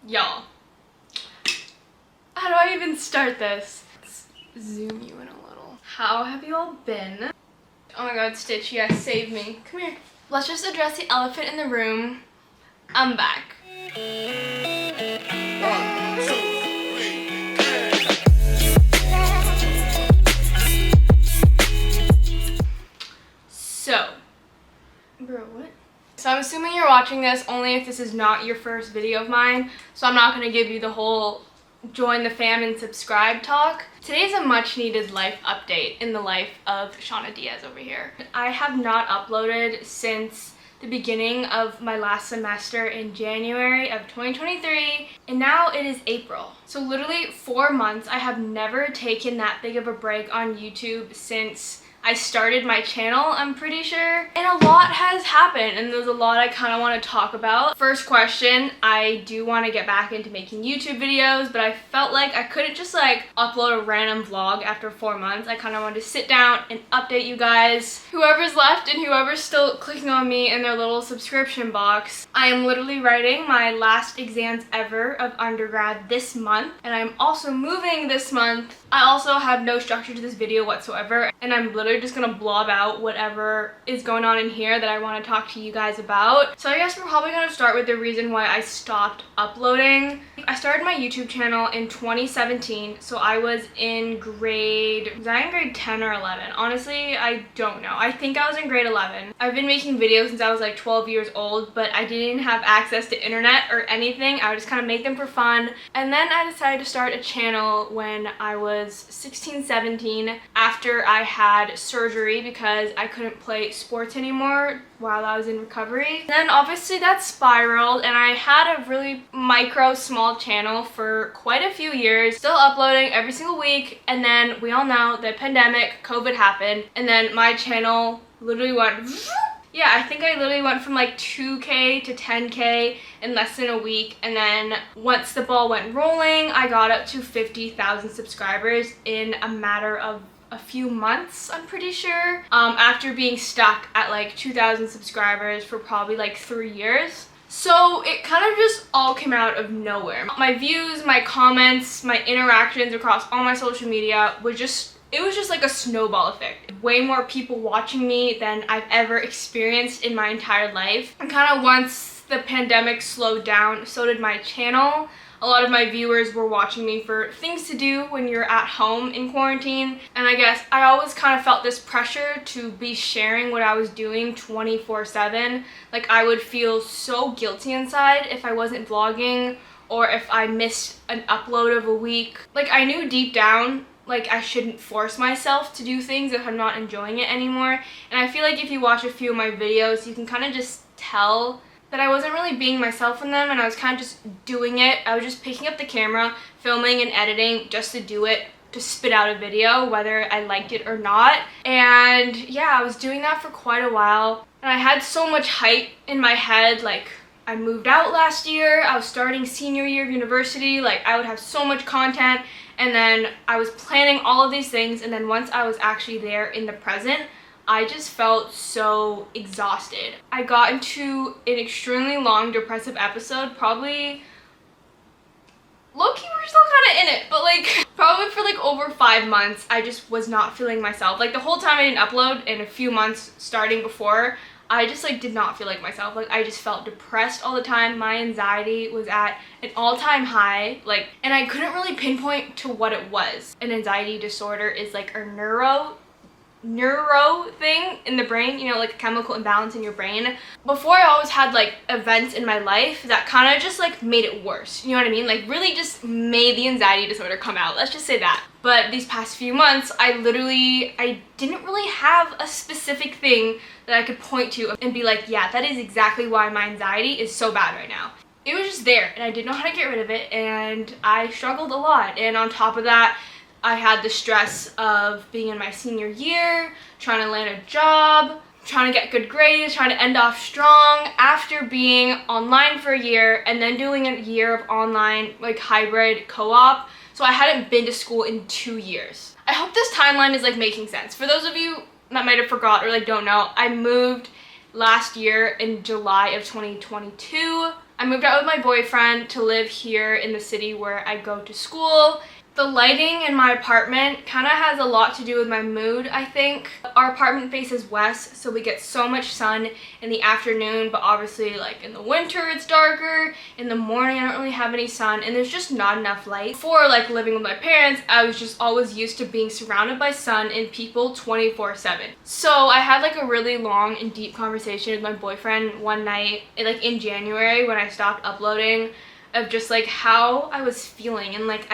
Y'all, how do I even start this? Let's zoom you in a little. How have you all been? Oh my god, Stitch, yes, save me. Come here. Let's just address the elephant in the room. I'm back. So, bro, what? So I'm assuming you're watching this only if this is not your first video of mine, so I'm not going to give you the whole join the fam and subscribe talk. Today's a much needed life update in the life of Chaunna Diaz over here. I have not uploaded since the beginning of my last semester in January of 2023, and now it is April. So literally 4 months. I have never taken that big of a break on YouTube since I started my channel, I'm pretty sure. And a lot has happened, and there's a lot I kind of want to talk about. First question, I do want to get back into making YouTube videos, but I felt like I couldn't just like upload a random vlog after 4 months. I kind of wanted to sit down and update you guys. Whoever's left and whoever's still clicking on me in their little subscription box. I am literally writing my last exams ever of undergrad this month, and I'm also moving this month. I also have no structure to this video whatsoever, and I'm literally just gonna blob out whatever is going on in here that I want to talk to you guys about. So I guess we're probably gonna start with the reason why I stopped uploading. I started my YouTube channel in 2017, so I was in grade 10 or 11? Honestly, I don't know. I think I was in grade 11. I've been making videos since I was like 12 years old, but I didn't have access to internet or anything. I would just kind of make them for fun. And then I decided to start a channel when I was 16, 17, after I had surgery because I couldn't play sports anymore while I was in recovery. And then obviously that spiraled, and I had a really micro small channel for quite a few years, still uploading every single week. And then we all know the pandemic, COVID happened, and then my channel literally went yeah, I think I literally went from like 2K to 10K in less than a week. And then once the ball went rolling, I got up to 50,000 subscribers in a matter of a few months, I'm pretty sure, after being stuck at like 2,000 subscribers for probably like 3 years. So it kind of just all came out of nowhere. My views, my comments, my interactions across all my social media was just, it was just like a snowball effect. Way more people watching me than I've ever experienced in my entire life. And kind of once the pandemic slowed down, so did my channel. A lot of my viewers were watching me for things to do when you're at home in quarantine. And I guess I always kind of felt this pressure to be sharing what I was doing 24/7. Like I would feel so guilty inside if I wasn't vlogging or if I missed an upload of a week. Like I knew deep down like I shouldn't force myself to do things if I'm not enjoying it anymore. And I feel like if you watch a few of my videos, you can kind of just tell that I wasn't really being myself in them, and I was kind of just doing it. I was just picking up the camera, filming and editing just to do it, to spit out a video, whether I liked it or not. And yeah, I was doing that for quite a while. And I had so much hype in my head, like I moved out last year, I was starting senior year of university, like I would have so much content. And then I was planning all of these things, and then once I was actually there in the present, I just felt so exhausted. I got into an extremely long depressive episode, probably low-key we're still kind of in it, but like probably for like over 5 months I just was not feeling myself. Like the whole time I didn't upload, and a few months starting before, I just like did not feel like myself. Like I just felt depressed all the time. My anxiety was at an all-time high, like, and I couldn't really pinpoint to what it was. An anxiety disorder is like a neuro thing in the brain, you know, like a chemical imbalance in your brain. Before, I always had like events in my life that kind of just like made it worse, you know what I mean? Like really just made the anxiety disorder come out, let's just say that. But these past few months, I didn't really have a specific thing that I could point to and be like, yeah, that is exactly why my anxiety is so bad right now. It was just there, and I didn't know how to get rid of it, and I struggled a lot. And on top of that, I had the stress of being in my senior year, trying to land a job, trying to get good grades, trying to end off strong after being online for a year and then doing a year of online like hybrid co-op. So I hadn't been to school in 2 years. I hope this timeline is like making sense. For those of you that might have forgot or like don't know, I moved last year in July of 2022. I moved out with my boyfriend to live here in the city where I go to school. The lighting in my apartment kind of has a lot to do with my mood, I think. Our apartment faces west, so we get so much sun in the afternoon, but obviously like in the winter it's darker. In the morning I don't really have any sun, and there's just not enough light. Before like living with my parents, I was just always used to being surrounded by sun and people 24/7. So I had like a really long and deep conversation with my boyfriend one night, like in January when I stopped uploading, of just like how I was feeling. And like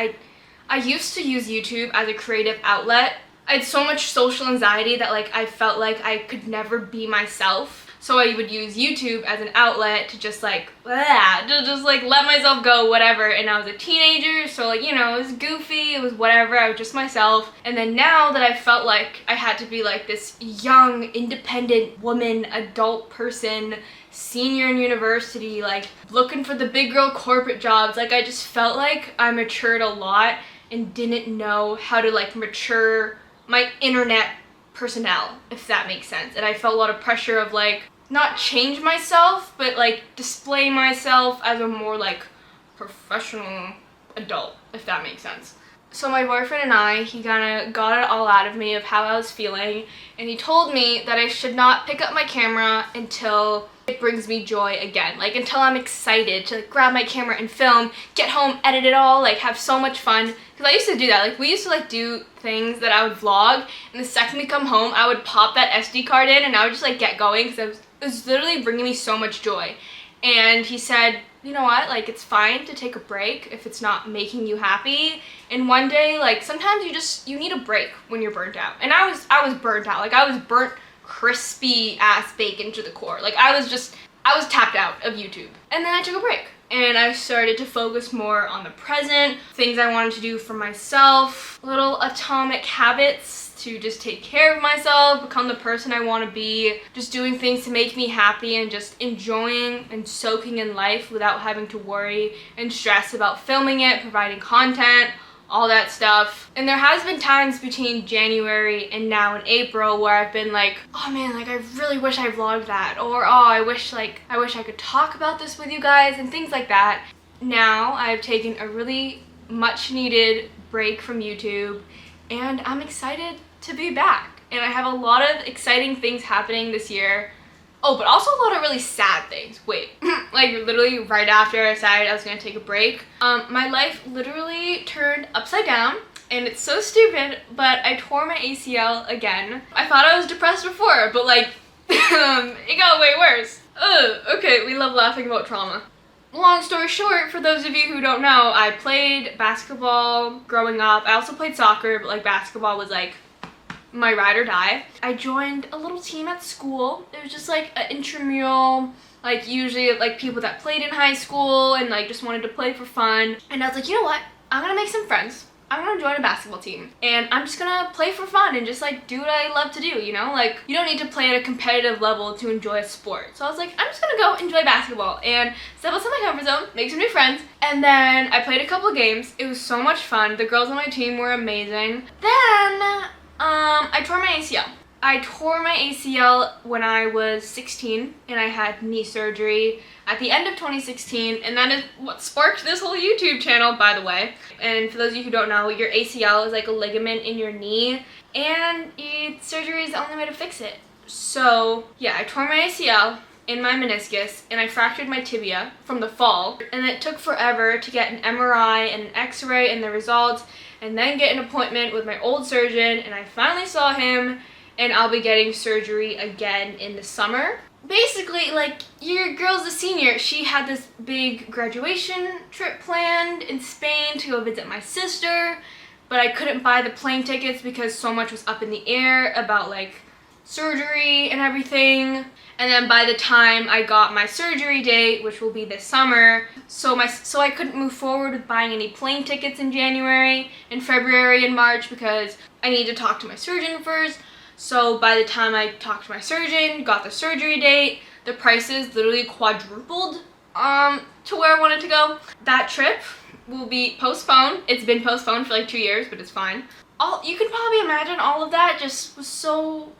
I used to use YouTube as a creative outlet. I had so much social anxiety that like I felt like I could never be myself. So I would use YouTube as an outlet to just like, to just like let myself go, whatever. And I was a teenager, so like, you know, it was goofy, it was whatever, I was just myself. And then now that I felt like I had to be like this young, independent woman, adult person, senior in university, like looking for the big girl corporate jobs, like I just felt like I matured a lot and didn't know how to like mature my internet personnel, if that makes sense. And I felt a lot of pressure of like not change myself, but like display myself as a more like professional adult, if that makes sense. So my boyfriend and he kind of got it all out of me of how I was feeling, and he told me that I should not pick up my camera until it brings me joy again, like until I'm excited to like, grab my camera and film, get home, edit it all, like have so much fun. Because I used to do that, like we used to like do things that I would vlog, and the second we come home I would pop that SD card in and I would just like get going, because it was literally bringing me so much joy. And he said, you know what, like it's fine to take a break if it's not making you happy. And one day, like sometimes you need a break when you're burnt out. And I was burnt out, like I was burnt crispy ass bacon to the core. Like I was tapped out of YouTube. And then I took a break and I started to focus more on the present, things I wanted to do for myself, little atomic habits to just take care of myself, become the person I want to be, just doing things to make me happy and just enjoying and soaking in life without having to worry and stress about filming it, providing content, all that stuff. And there has been times between January and now in April where I've been like, oh man, like I really wish I vlogged that, or oh, I wish I could talk about this with you guys, and things like that. Now I've taken a really much needed break from YouTube, and I'm excited to be back. And I have a lot of exciting things happening this year. Oh, but also a lot of really sad things. Wait, like literally right after I decided I was gonna take a break, my life literally turned upside down, and it's so stupid, but I tore my ACL again. I thought I was depressed before, but like, it got way worse. Okay, we love laughing about trauma. Long story short, for those of you who don't know, I played basketball growing up. I also played soccer, but like basketball was like my ride or die. I joined a little team at school. It was just like an intramural, like usually like people that played in high school and like just wanted to play for fun. And I was like, you know what? I'm gonna make some friends. I'm gonna join a basketball team and I'm just gonna play for fun and just like do what I love to do, you know? Like you don't need to play at a competitive level to enjoy a sport. So I was like, I'm just gonna go enjoy basketball and step outside my comfort zone, make some new friends. And then I played a couple of games. It was so much fun. The girls on my team were amazing. Then I tore my ACL. I tore my ACL when I was 16 and I had knee surgery at the end of 2016, and that is what sparked this whole YouTube channel, by the way. And for those of you who don't know, your ACL is like a ligament in your knee, and surgery is the only way to fix it. So yeah, I tore my ACL in my meniscus and I fractured my tibia from the fall, and it took forever to get an MRI and an x-ray and the results, and then get an appointment with my old surgeon, and I finally saw him, and I'll be getting surgery again in the summer. Basically, like, your girl's a senior. She had this big graduation trip planned in Spain to go visit my sister, but I couldn't buy the plane tickets because so much was up in the air about like surgery and everything. And then by the time I got my surgery date, which will be this summer, so I couldn't move forward with buying any plane tickets in January and February and March because I need to talk to my surgeon first. So by the time I talked to my surgeon, got the surgery date, the prices literally quadrupled to where I wanted to go. That trip will be postponed. It's been postponed for like 2 years, but it's fine. You can probably imagine all of that just was so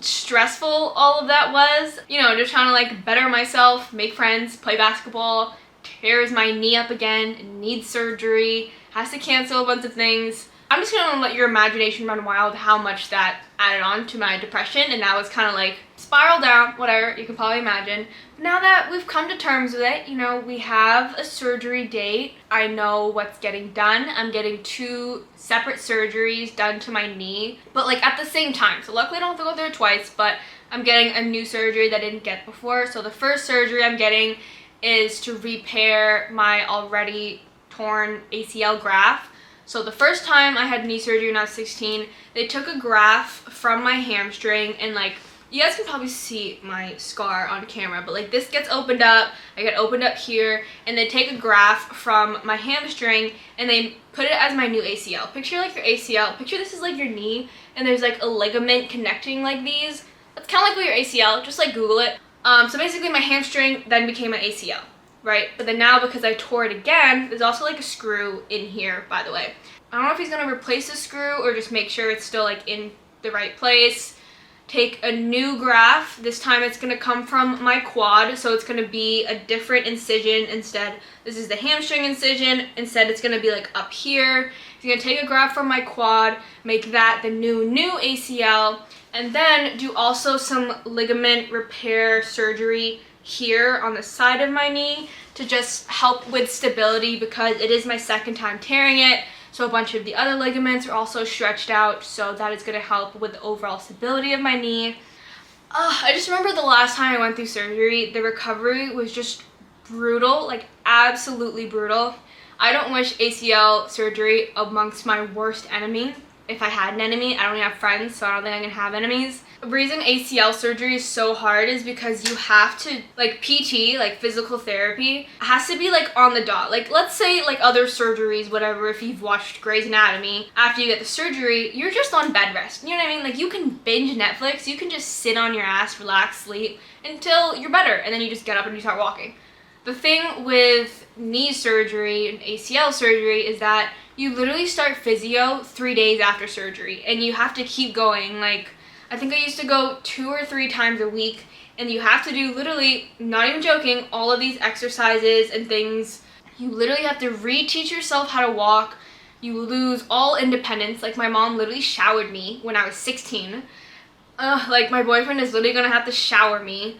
stressful all of that was. You know, just trying to like better myself, make friends, play basketball, tears my knee up again, needs surgery, has to cancel a bunch of things. I'm just gonna let your imagination run wild how much that added on to my depression, and now it's kind of like spiral down, whatever, you can probably imagine. Now that we've come to terms with it, you know, we have a surgery date. I know what's getting done. I'm getting 2 separate surgeries done to my knee, but like at the same time. So luckily I don't have to go through it twice, but I'm getting a new surgery that I didn't get before. So the first surgery I'm getting is to repair my already torn ACL graft. So the first time I had knee surgery when I was 16, they took a graft from my hamstring, and like, you guys can probably see my scar on camera, but like this gets opened up, I get opened up here, and they take a graft from my hamstring and they put it as my new ACL. Picture like your ACL, picture this is like your knee, and there's like a ligament connecting like these. That's kind of like your ACL, just like Google it. So basically my hamstring then became my ACL. Right? But then now, because I tore it again, there's also like a screw in here, by the way. I don't know if he's gonna replace the screw or just make sure it's still like in the right place. Take a new graft. This time it's gonna come from my quad, so it's gonna be a different incision instead. This is the hamstring incision. Instead, it's gonna be like up here. He's gonna take a graft from my quad, make that the new ACL, and then do also some ligament repair surgery here on the side of my knee to just help with stability, because it is my second time tearing it, so a bunch of the other ligaments are also stretched out, so that is going to help with the overall stability of my knee. I just remember the last time I went through surgery, the recovery was just brutal, like absolutely brutal. I don't wish ACL surgery amongst my worst enemy. If I had an enemy, I don't even have friends, so I don't think I can have enemies. The reason ACL surgery is so hard is because you have to, like PT, like physical therapy, has to be like on the dot. Like let's say like other surgeries, whatever, if you've watched Grey's Anatomy, after you get the surgery, you're just on bed rest. You know what I mean? Like you can binge Netflix, you can just sit on your ass, relax, sleep until you're better, and then you just get up and you start walking. The thing with knee surgery and ACL surgery is that you literally start physio 3 days after surgery, and you have to keep going. Like, I think I used to go 2 or 3 times a week, and you have to do literally, not even joking, all of these exercises and things. You literally have to reteach yourself how to walk. You lose all independence. Like, my mom literally showered me when I was 16. Like, my boyfriend is literally gonna have to shower me.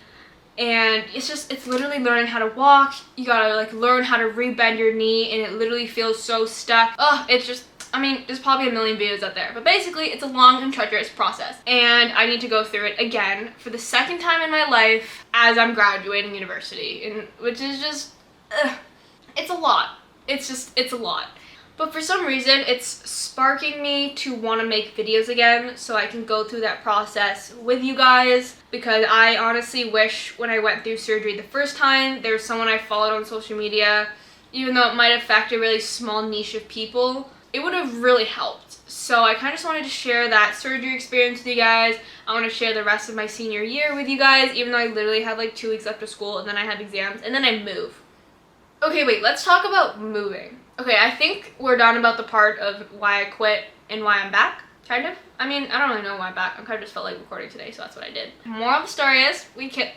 And it's literally learning how to walk. You gotta like learn how to rebend your knee, and it literally feels so stuck. It's just, I mean, there's probably a million videos out there, but basically it's a long and treacherous process. And I need to go through it again for the second time in my life as I'm graduating university, and which is just, it's a lot. It's a lot. But for some reason, it's sparking me to want to make videos again so I can go through that process with you guys, because I honestly wish when I went through surgery the first time, there was someone I followed on social media, even though it might affect a really small niche of people, it would have really helped. So I kind of just wanted to share that surgery experience with you guys. I want to share the rest of my senior year with you guys, even though I literally have like 2 weeks left of school, and then I have exams, and then I move. Okay, wait, let's talk about moving. Okay, I think we're done about the part of why I quit and why I'm back, kind of. I mean, I don't really know why I'm back. I kind of just felt like recording today, so that's what I did. Moral of the story is, we quit,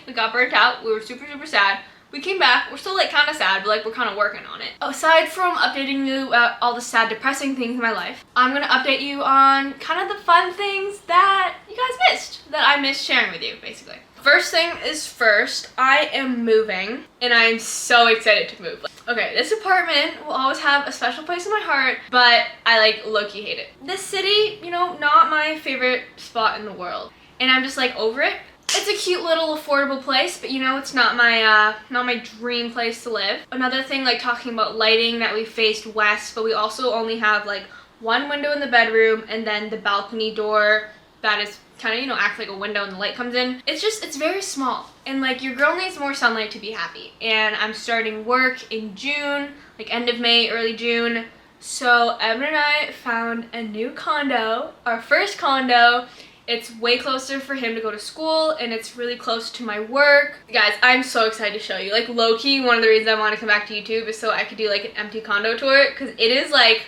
we got burnt out, we were super, super sad. We came back, we're still like kind of sad, but like we're kind of working on it. Aside from updating you about all the sad, depressing things in my life, I'm gonna update you on kind of the fun things that you guys missed, that I missed sharing with you, basically. First thing is first, I am moving, and I am so excited to move. Okay, this apartment will always have a special place in my heart, but I like low-key hate it. This city, you know, not my favorite spot in the world, and I'm just like over it. It's a cute little affordable place, but you know, it's not my dream place to live. Another thing, like talking about lighting, that we faced west, but we also only have like one window in the bedroom, and then the balcony door that is kind of, you know, acts like a window and the light comes in. It's very small, and like your girl needs more sunlight to be happy. And I'm starting work in June, like end of May, early June. So Evan and I found a new condo, our first condo. It's way closer for him to go to school, and it's really close to my work. Guys, I'm so excited to show you. Like low-key, one of the reasons I want to come back to YouTube is so I could do like an empty condo tour, because it is like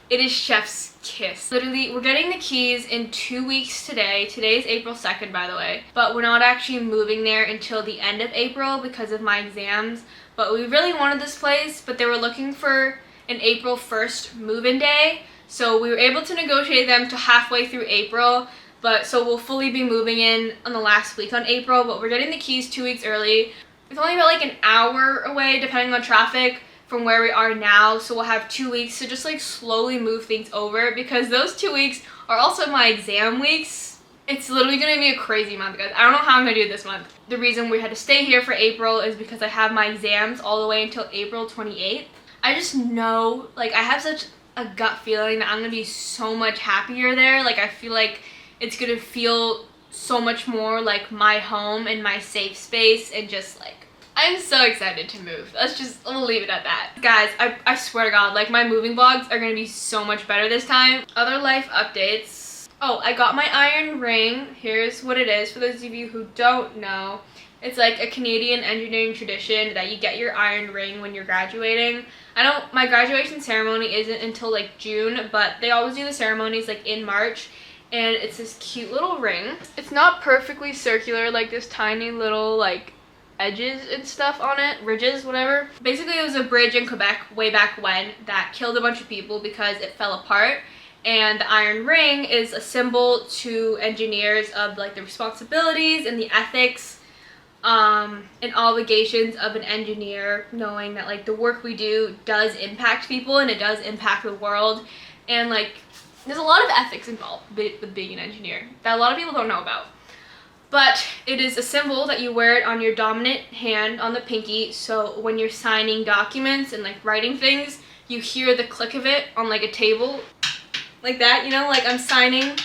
It is chef's kiss. Literally, we're getting the keys in 2 weeks today. Today is April 2nd, by the way. But we're not actually moving there until the end of April because of my exams. But we really wanted this place, but they were looking for an April 1st move-in day. So we were able to negotiate them to halfway through April. But so we'll fully be moving in on the last week on April, but we're getting the keys 2 weeks early. It's only about like an hour away, depending on traffic, from where we are now, so we'll have 2 weeks to just like slowly move things over, because those 2 weeks are also my exam weeks. It's literally gonna be a crazy month, guys. I don't know how I'm gonna do it this month. The reason we had to stay here for April is because I have my exams all the way until April 28th. I just know, like, I have such a gut feeling that I'm gonna be so much happier there. Like, I feel like it's gonna feel so much more like my home and my safe space, and just like, I'm so excited to move. We'll leave it at that. Guys, I swear to God, like, my moving vlogs are gonna be so much better this time. Other life updates. Oh, I got my iron ring. Here's what it is for those of you who don't know. It's like a Canadian engineering tradition that you get your iron ring when you're graduating. I know my graduation ceremony isn't until like June, but they always do the ceremonies like in March. And it's this cute little ring. It's not perfectly circular, like this tiny little like edges and stuff on it, ridges, whatever. Basically, it was a bridge in Quebec way back when that killed a bunch of people because it fell apart. And the iron ring is a symbol to engineers of like the responsibilities and the ethics and obligations of an engineer, knowing that like the work we do does impact people and it does impact the world. And like, there's a lot of ethics involved with being an engineer that a lot of people don't know about. But it is a symbol that you wear it on your dominant hand on the pinky, so when you're signing documents and like writing things, you hear the click of it on like a table, like that, you know, like I'm signing.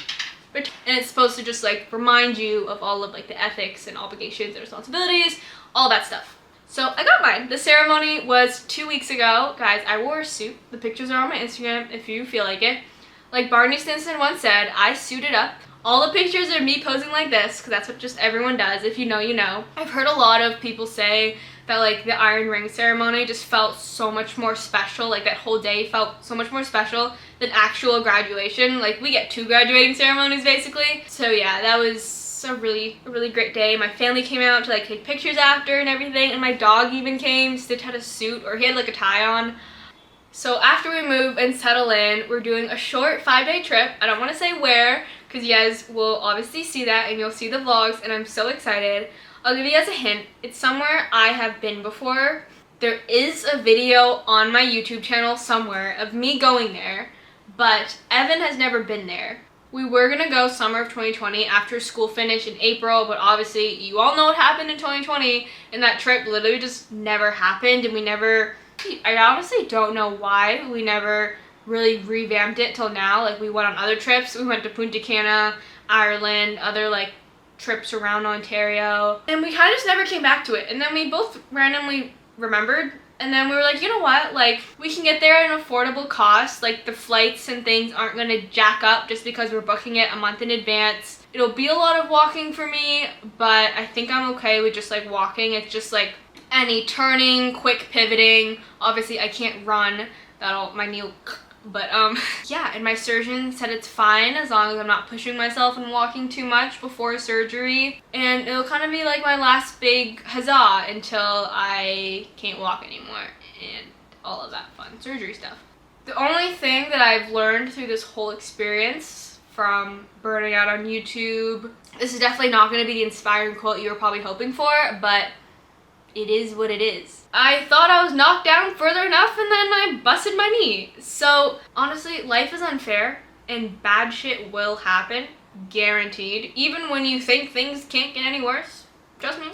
And it's supposed to just like remind you of all of like the ethics and obligations and responsibilities, all that stuff. So I got mine. The ceremony was 2 weeks ago. Guys, I wore a suit. The pictures are on my Instagram if you feel like it. Like Barney Stinson once said, I suited up. All the pictures are me posing like this, because that's what just everyone does. If you know, you know. I've heard a lot of people say that like the iron ring ceremony just felt so much more special. Like that whole day felt so much more special than actual graduation. Like we get 2 graduating ceremonies basically. So yeah, that was a really great day. My family came out to like take pictures after and everything, and my dog even came. Stitch had a suit, or he had like a tie on. So after we move and settle in, we're doing a short 5-day trip. I don't want to say where, because you guys will obviously see that and you'll see the vlogs, and I'm so excited. I'll give you guys a hint. It's somewhere I have been before. There is a video on my YouTube channel somewhere of me going there, but Evan has never been there. We were going to go summer of 2020 after school finished in April, but obviously you all know what happened in 2020, and that trip literally just never happened, and I honestly don't know why we never really revamped it till now. Like, we went on other trips. We went to Punta Cana, Ireland, other like trips around Ontario, and we kind of just never came back to it. And then we both randomly remembered, and then we were like, you know what, like, we can get there at an affordable cost. Like, the flights and things aren't gonna jack up just because we're booking it a month in advance. It'll be a lot of walking for me, but I think I'm okay with just like walking. It's just like any turning, quick pivoting. Obviously I can't run, my knee will, but yeah, and my surgeon said it's fine as long as I'm not pushing myself and walking too much before surgery. And it'll kind of be like my last big huzzah until I can't walk anymore and all of that fun surgery stuff. The only thing that I've learned through this whole experience from burning out on YouTube, this is definitely not going to be the inspiring quote you were probably hoping for, but it is what it is. I thought I was knocked down further enough, and then I busted my knee. So honestly, life is unfair and bad shit will happen, guaranteed. Even when you think things can't get any worse, trust me,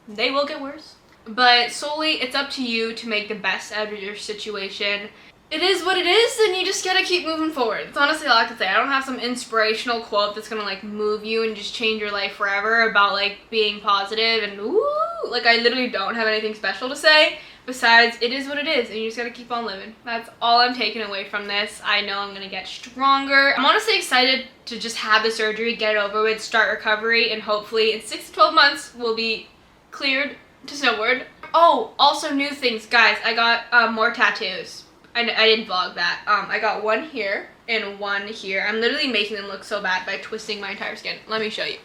they will get worse. But solely it's up to you to make the best out of your situation. It is what it is, and you just gotta keep moving forward. That's honestly all I can say. I don't have some inspirational quote that's gonna like move you and just change your life forever about like being positive and ooh, like I literally don't have anything special to say besides it is what it is, and you just gotta keep on living. That's all I'm taking away from this. I know I'm gonna get stronger. I'm honestly excited to just have the surgery, get it over with, start recovery, and hopefully in 6 to 12 months we'll be cleared to snowboard. Oh, also new things, guys. I got more tattoos. I didn't vlog that. I got one here and one here. I'm literally making them look so bad by twisting my entire skin. Let me show you.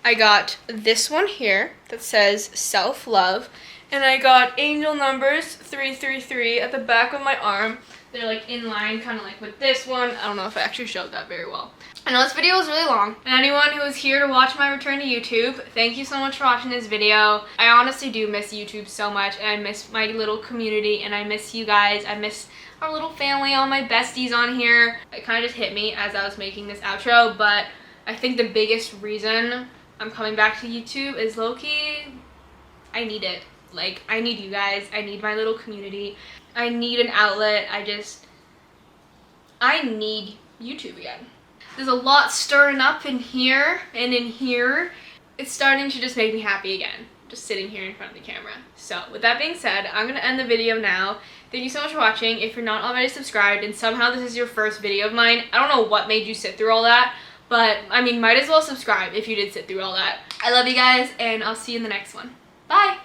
I got this one here that says self-love, and I got angel numbers 333 at the back of my arm. They're like in line, kind of like with this one. I don't know if I actually showed that very well. I know this video is really long, and anyone who is here to watch my return to YouTube, thank you so much for watching this video. I honestly do miss YouTube so much, and I miss my little community, and I miss you guys. I miss our little family, all my besties on here. It kind of just hit me as I was making this outro, but I think the biggest reason I'm coming back to YouTube is low-key, I need it. Like, I need you guys. I need my little community. I need an outlet. I need YouTube again. There's a lot stirring up in here and in here. It's starting to just make me happy again, just sitting here in front of the camera. So with that being said, I'm gonna end the video now. Thank you so much for watching. If you're not already subscribed and somehow this is your first video of mine, I don't know what made you sit through all that, but I mean, might as well subscribe if you did sit through all that. I love you guys, and I'll see you in the next one. Bye!